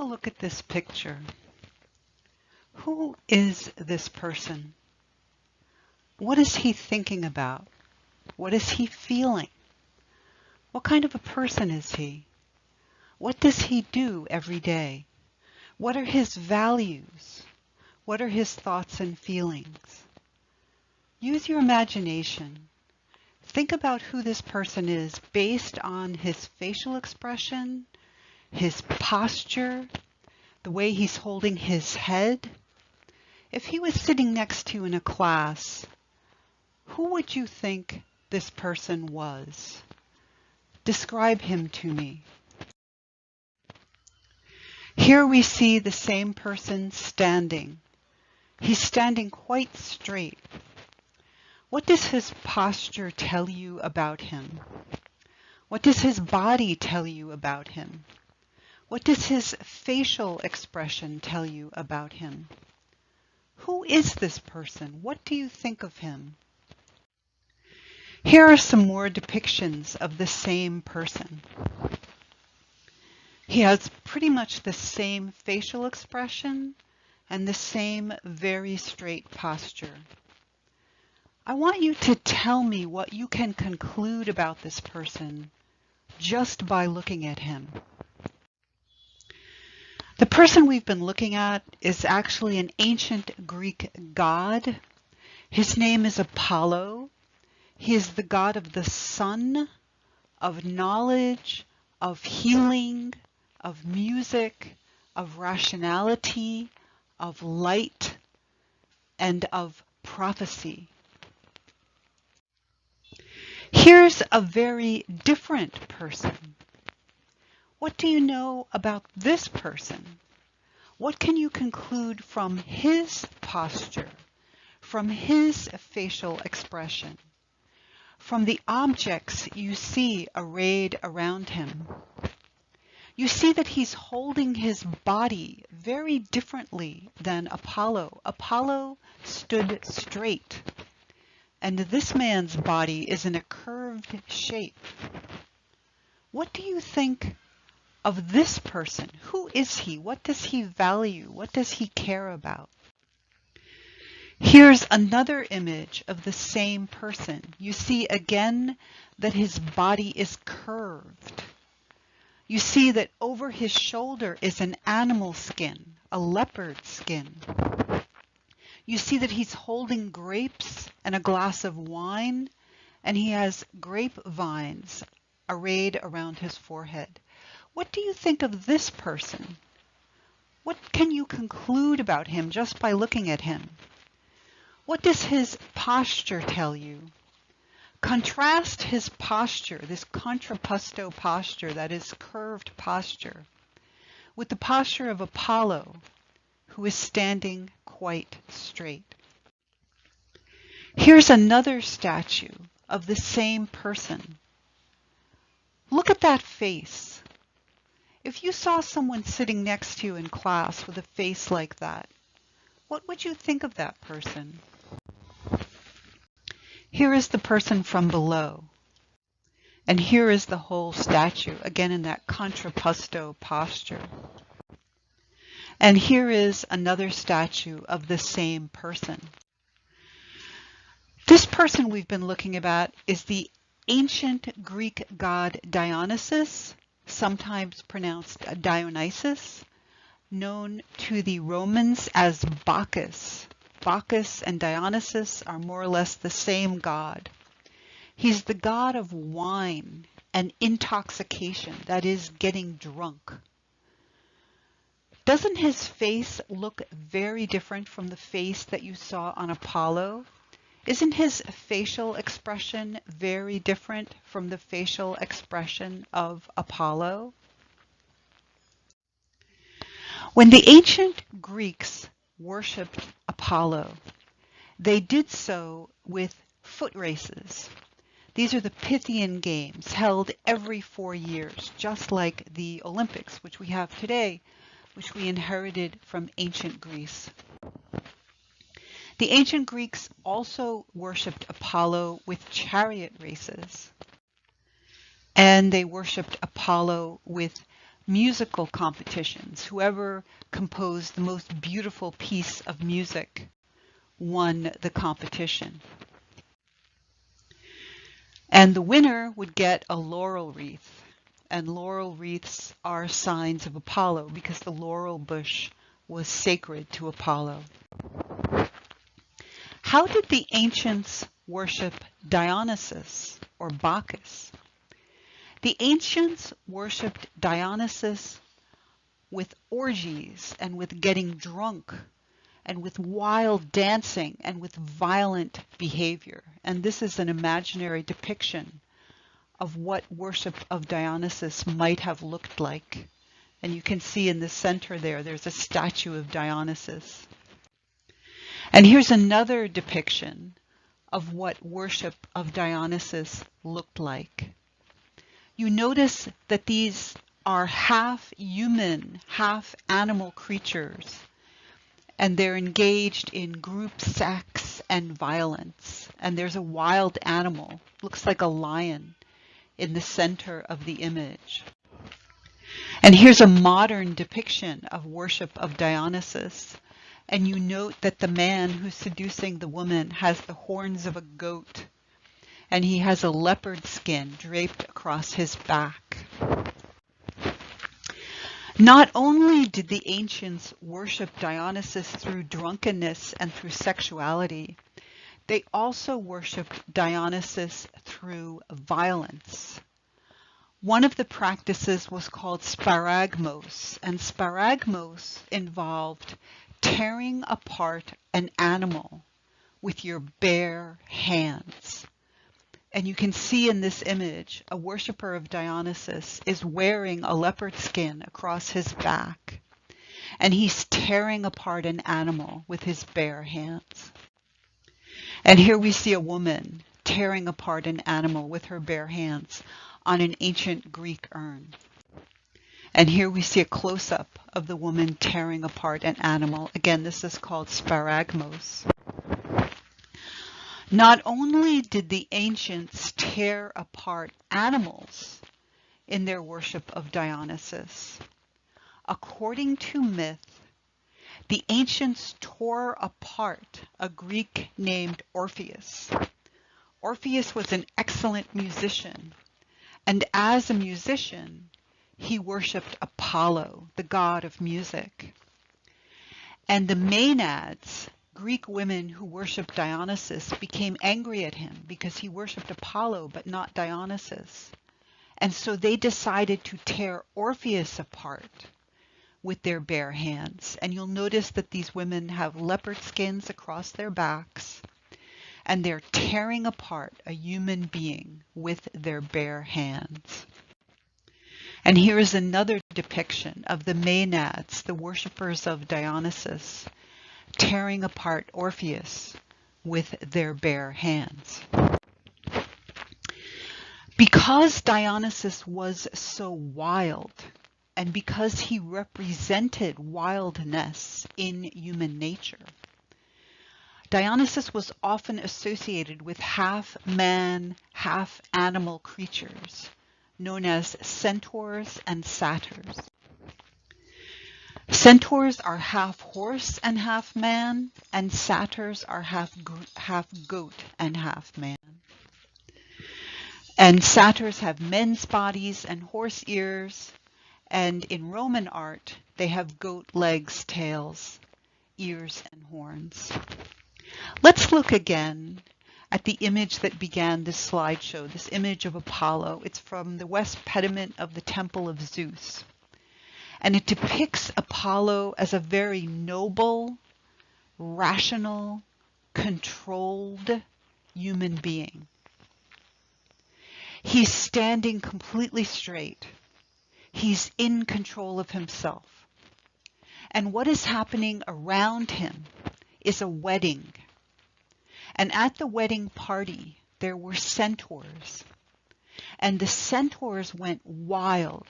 a look at this picture. Who is this person? What is he thinking about? What is he feeling? What kind of a person is he? What does he do every day? What are his values? What are his thoughts and feelings? Use your imagination. Think about who this person is based on his facial expression, his posture, the way he's holding his head. If he was sitting next to you in a class, who would you think this person was? Describe him to me. Here we see the same person standing. He's standing quite straight. What does his posture tell you about him? What does his body tell you about him? What does his facial expression tell you about him? Who is this person? What do you think of him? Here are some more depictions of the same person. He has pretty much the same facial expression and the same very straight posture. I want you to tell me what you can conclude about this person just by looking at him. The person we've been looking at is actually an ancient Greek god. His name is Apollo. He is the god of the sun, of knowledge, of healing, of music, of rationality, of light, and of prophecy. Here's a very different person. What do you know about this person? What can you conclude from his posture, from his facial expression, from the objects you see arrayed around him? You see that he's holding his body very differently than Apollo. Apollo stood straight, and this man's body is in a curved shape. What do you think of this person? Who is he? What does he value? What does he care about? Here's another image of the same person. You see again that his body is curved. You see that over his shoulder is an animal skin, a leopard skin. You see that he's holding grapes and a glass of wine, and he has grapevines arrayed around his forehead. What do you think of this person? What can you conclude about him just by looking at him? What does his posture tell you? Contrast his posture, this contrapposto posture, that is curved posture, with the posture of Apollo, who is standing quite straight. Here's another statue of the same person. Look at that face. If you saw someone sitting next to you in class with a face like that, what would you think of that person? Here is the person from below, and here is the whole statue, again in that contrapposto posture. And here is another statue of the same person. This person we've been looking at is the ancient Greek god Dionysus, sometimes pronounced Dionysus, known to the Romans as Bacchus. Bacchus and Dionysus are more or less the same god. He's the god of wine and intoxication, that is, getting drunk. Doesn't his face look very different from the face that you saw on Apollo? Isn't his facial expression very different from the facial expression of Apollo? When the ancient Greeks worshipped Apollo, they did so with foot races. These are the Pythian Games, held every 4 years, just like the Olympics, which we have today, which we inherited from ancient Greece. The ancient Greeks also worshipped Apollo with chariot races, and they worshipped Apollo with musical competitions. Whoever composed the most beautiful piece of music won the competition. And the winner would get a laurel wreath. And laurel wreaths are signs of Apollo because the laurel bush was sacred to Apollo. How did the ancients worship Dionysus or Bacchus? The ancients worshipped Dionysus with orgies and with getting drunk and with wild dancing and with violent behavior. And this is an imaginary depiction of what worship of Dionysus might have looked like. And you can see in the center there's a statue of Dionysus. And here's another depiction of what worship of Dionysus looked like. You notice that these are half human, half animal creatures, and they're engaged in group sex and violence. And there's a wild animal, looks like a lion, in the center of the image. And here's a modern depiction of worship of Dionysus. And you note that the man who's seducing the woman has the horns of a goat, and he has a leopard skin draped across his back. Not only did the ancients worship Dionysus through drunkenness and through sexuality, they also worshiped Dionysus through violence. One of the practices was called sparagmos, and sparagmos involved tearing apart an animal with your bare hands. And you can see in this image, a worshiper of Dionysus is wearing a leopard skin across his back, and he's tearing apart an animal with his bare hands. And here we see a woman tearing apart an animal with her bare hands on an ancient Greek urn. And here we see a close-up of the woman tearing apart an animal. Again, this is called sparagmos. Not only did the ancients tear apart animals in their worship of Dionysus, according to myth, the ancients tore apart a Greek named Orpheus. Orpheus was an excellent musician, and as a musician, he worshipped Apollo, the god of music. And the Maenads, Greek women who worshipped Dionysus, became angry at him because he worshipped Apollo but not Dionysus. And so they decided to tear Orpheus apart with their bare hands. And you'll notice that these women have leopard skins across their backs, and they're tearing apart a human being with their bare hands. And here is another depiction of the Maenads, the worshippers of Dionysus, tearing apart Orpheus with their bare hands. Because Dionysus was so wild, and because he represented wildness in human nature, Dionysus was often associated with half man, half animal creatures, known as centaurs and satyrs. Centaurs are half horse and half man, and satyrs are half goat and half man. And satyrs have men's bodies and horse ears, and in Roman art, they have goat legs, tails, ears, and horns. Let's look again at the image that began this slideshow, this image of Apollo. It's from the west pediment of the Temple of Zeus. And it depicts Apollo as a very noble, rational, controlled human being. He's standing completely straight. He's in control of himself. And what is happening around him is a wedding. And at the wedding party, there were centaurs. And the centaurs went wild.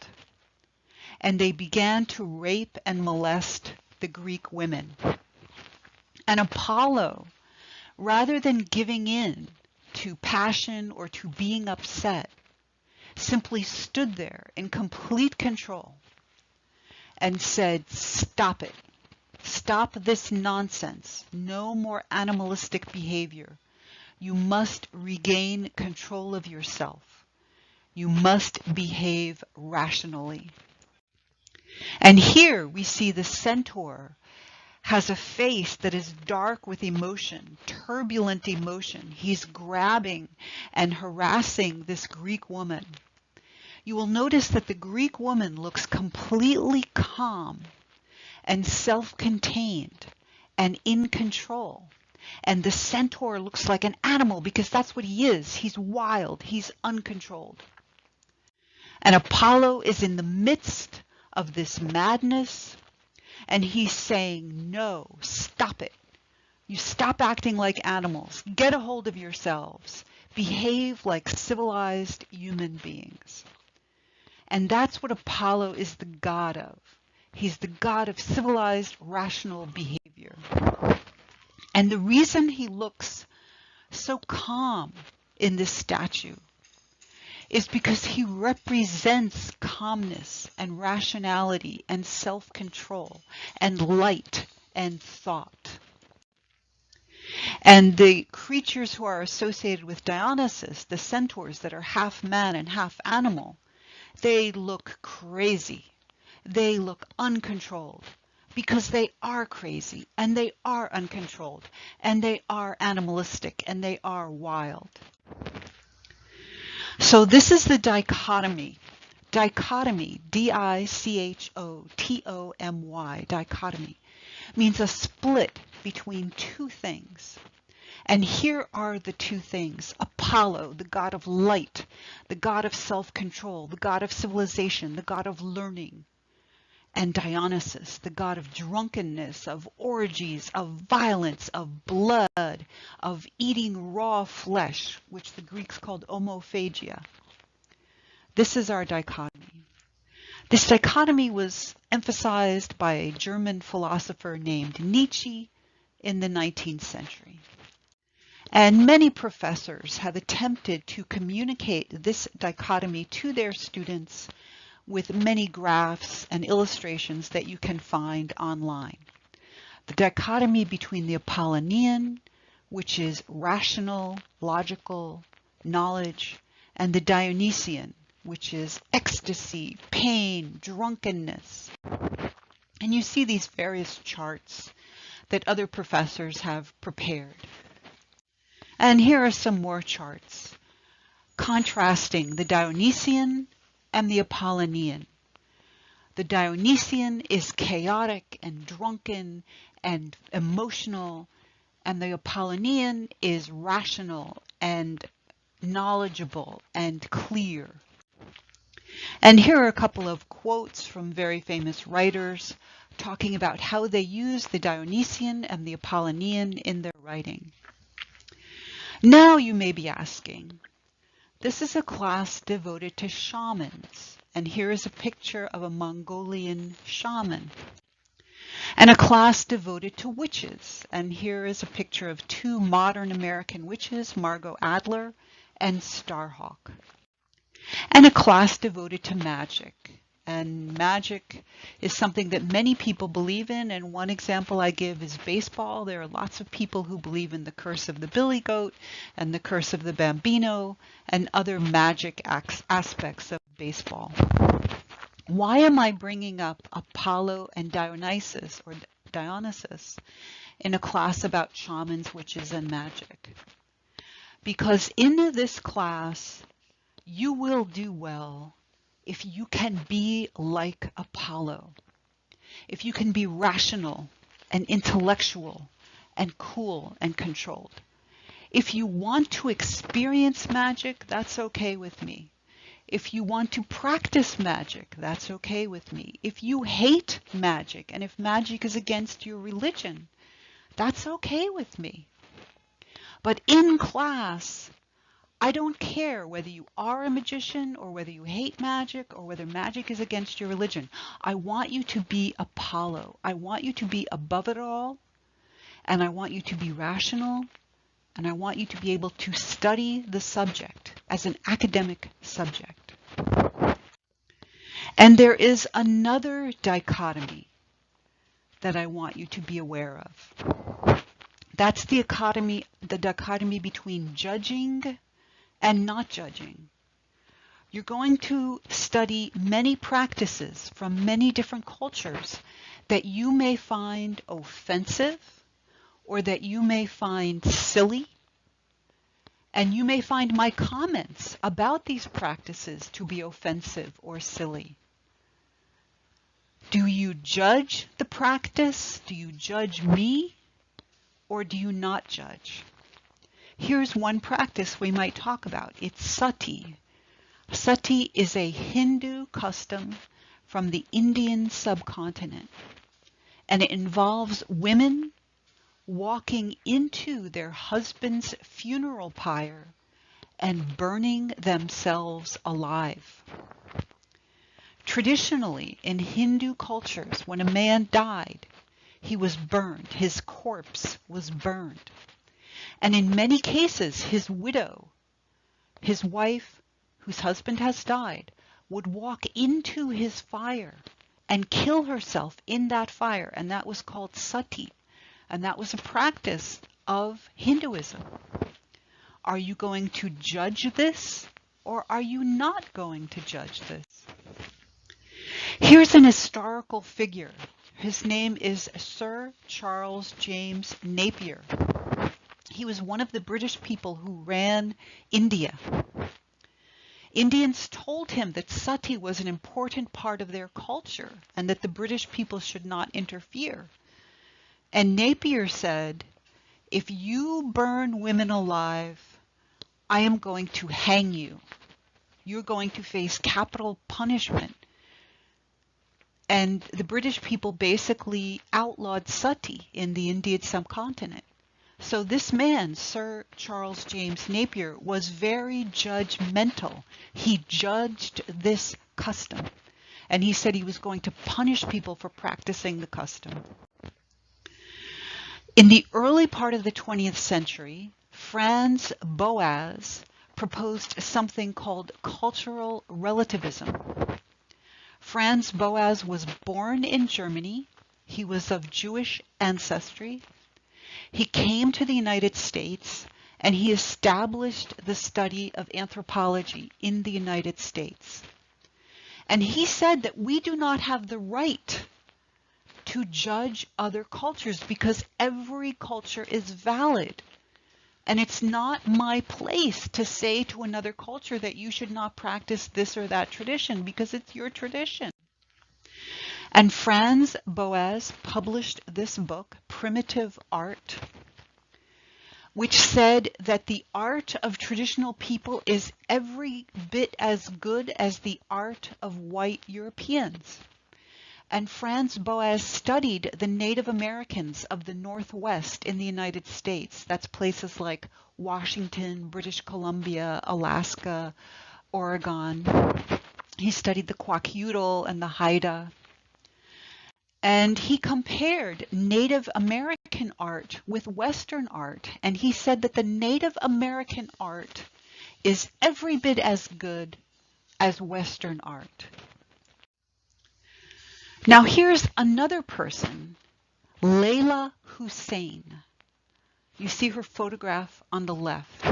And they began to rape and molest the Greek women. And Apollo, rather than giving in to passion or to being upset, simply stood there in complete control. and said, "Stop it. Stop this nonsense. No more animalistic behavior. You must regain control of yourself. You must behave rationally." And here we see the centaur has a face that is dark with emotion, turbulent emotion. He's grabbing and harassing this Greek woman. You will notice that the Greek woman looks completely calm and self-contained and in control. And the centaur looks like an animal because that's what he is. He's wild. He's uncontrolled. And Apollo is in the midst of this madness, and he's saying, "No, stop it. You stop acting like animals. Get a hold of yourselves. Behave like civilized human beings." And that's what Apollo is the god of. He's the god of civilized, rational behavior. And the reason he looks so calm in this statue is because he represents calmness and rationality and self-control and light and thought. And the creatures who are associated with Dionysus, the centaurs that are half man and half animal, they look crazy. They look uncontrolled because they are crazy and they are uncontrolled and they are animalistic and they are wild. So this is the dichotomy. Dichotomy, D-I-C-H-O-T-O-M-Y, dichotomy, means a split between two things. And here are the two things. Apollo, the god of light, the god of self-control, the god of civilization, the god of learning. And Dionysus, the god of drunkenness, of orgies, of violence, of blood, of eating raw flesh, which the Greeks called homophagia. This is our dichotomy. This dichotomy was emphasized by a German philosopher named Nietzsche in the 19th century. And many professors have attempted to communicate this dichotomy to their students with many graphs and illustrations that you can find online. The dichotomy between the Apollonian, which is rational, logical, knowledge, and the Dionysian, which is ecstasy, pain, drunkenness. And you see these various charts that other professors have prepared. And here are some more charts contrasting the Dionysian and the Apollonian. The Dionysian is chaotic and drunken and emotional, and the Apollonian is rational and knowledgeable and clear. And here are a couple of quotes from very famous writers talking about how they use the Dionysian and the Apollonian in their writing. Now you may be asking, this is a class devoted to shamans, and here is a picture of a Mongolian shaman. And a class devoted to witches, and here is a picture of two modern American witches, Margot Adler and Starhawk. And a class devoted to magic. And magic is something that many people believe in, and one example I give is baseball. There are lots of people who believe in the curse of the billy goat and the curse of the bambino and other magic aspects of baseball. Why am I bringing up Apollo and Dionysus in a class about shamans, witches, and magic? Because in this class, you will do well if you can be like Apollo, if you can be rational and intellectual and cool and controlled. If you want to experience magic, that's okay with me. If you want to practice magic, that's okay with me. If you hate magic, and if magic is against your religion, that's okay with me. But in class, I don't care whether you are a magician or whether you hate magic or whether magic is against your religion. I want you to be Apollo. I want you to be above it all, and I want you to be rational, and I want you to be able to study the subject as an academic subject. And there is another dichotomy that I want you to be aware of. That's the dichotomy between judging and not judging. You're going to study many practices from many different cultures that you may find offensive or that you may find silly. And you may find my comments about these practices to be offensive or silly. Do you judge the practice? Do you judge me? Or do you not judge? Here's one practice we might talk about. It's sati. Sati is a Hindu custom from the Indian subcontinent, and it involves women walking into their husband's funeral pyre and burning themselves alive. Traditionally, in Hindu cultures, when a man died, he was burned. His corpse was burned. And in many cases, his widow, his wife, whose husband has died, would walk into his fire and kill herself in that fire. And that was called sati. And that was a practice of Hinduism. Are you going to judge this, or are you not going to judge this? Here's an historical figure. His name is Sir Charles James Napier. He was one of the British people who ran India. Indians told him that sati was an important part of their culture and that the British people should not interfere. And Napier said, if you burn women alive, I am going to hang you. You're going to face capital punishment. And the British people basically outlawed sati in the Indian subcontinent. So this man, Sir Charles James Napier, was very judgmental. He judged this custom. And he said he was going to punish people for practicing the custom. In the early part of the 20th century, Franz Boas proposed something called cultural relativism. Franz Boas was born in Germany. He was of Jewish ancestry. He came to the United States and he established the study of anthropology in the United States. And he said that we do not have the right to judge other cultures because every culture is valid. And it's not my place to say to another culture that you should not practice this or that tradition because it's your tradition. And Franz Boas published this book, Primitive Art, which said that the art of traditional people is every bit as good as the art of white Europeans. And Franz Boas studied the Native Americans of the Northwest in the United States. That's places like Washington, British Columbia, Alaska, Oregon. He studied the Kwakiutl and the Haida. And he compared Native American art with Western art. And he said that the Native American art is every bit as good as Western art. Now here's another person, Layla Hussein. You see her photograph on the left.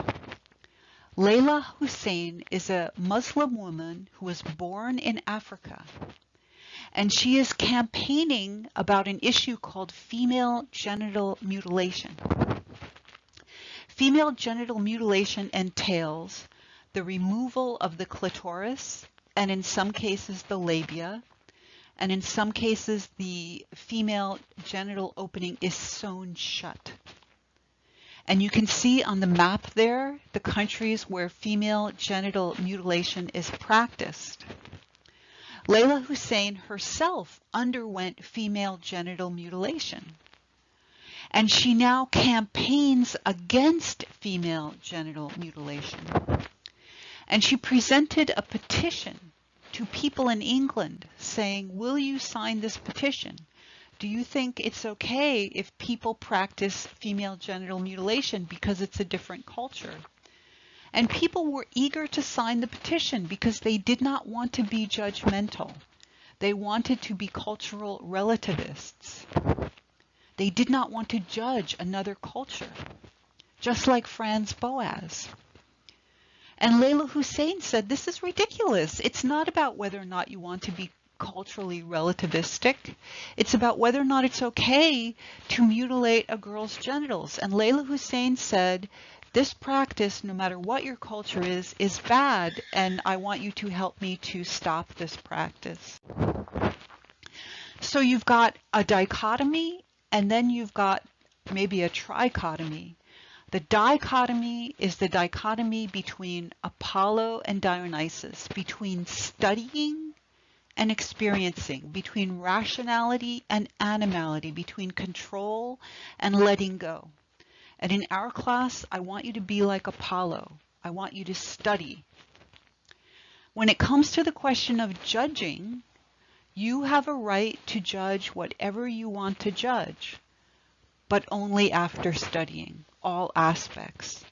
Layla Hussein is a Muslim woman who was born in Africa. And she is campaigning about an issue called female genital mutilation. Female genital mutilation entails the removal of the clitoris, and in some cases the labia, and in some cases the female genital opening is sewn shut. And you can see on the map there the countries where female genital mutilation is practiced. Layla Hussein herself underwent female genital mutilation. And she now campaigns against female genital mutilation. And she presented a petition to people in England saying, will you sign this petition? Do you think it's okay if people practice female genital mutilation because it's a different culture? And people were eager to sign the petition because they did not want to be judgmental. They wanted to be cultural relativists. They did not want to judge another culture, just like Franz Boas. And Layla Hussein said, this is ridiculous. It's not about whether or not you want to be culturally relativistic. It's about whether or not it's okay to mutilate a girl's genitals. And Layla Hussein said, this practice, no matter what your culture is bad, and I want you to help me to stop this practice. So you've got a dichotomy, and then you've got maybe a trichotomy. The dichotomy is the dichotomy between Apollo and Dionysus, between studying and experiencing, between rationality and animality, between control and letting go. And in our class, I want you to be like Apollo. I want you to study. When it comes to the question of judging, you have a right to judge whatever you want to judge, but only after studying all aspects.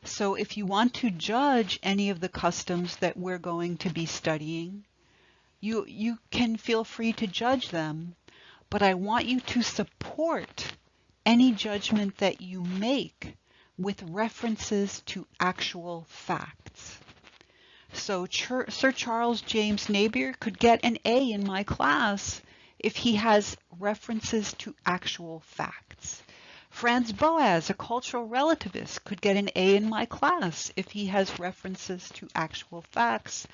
So if you want to judge any of the customs that we're going to be studying, you can feel free to judge them, but I want you to support any judgment that you make with references to actual facts. So Sir Charles James Napier could get an A in my class if he has references to actual facts. Franz Boas, a cultural relativist, could get an A in my class if he has references to actual facts.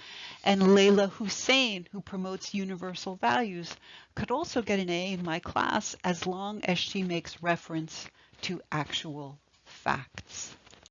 And Layla Hussein, who promotes universal values, could also get an A in my class as long as she makes reference to actual facts.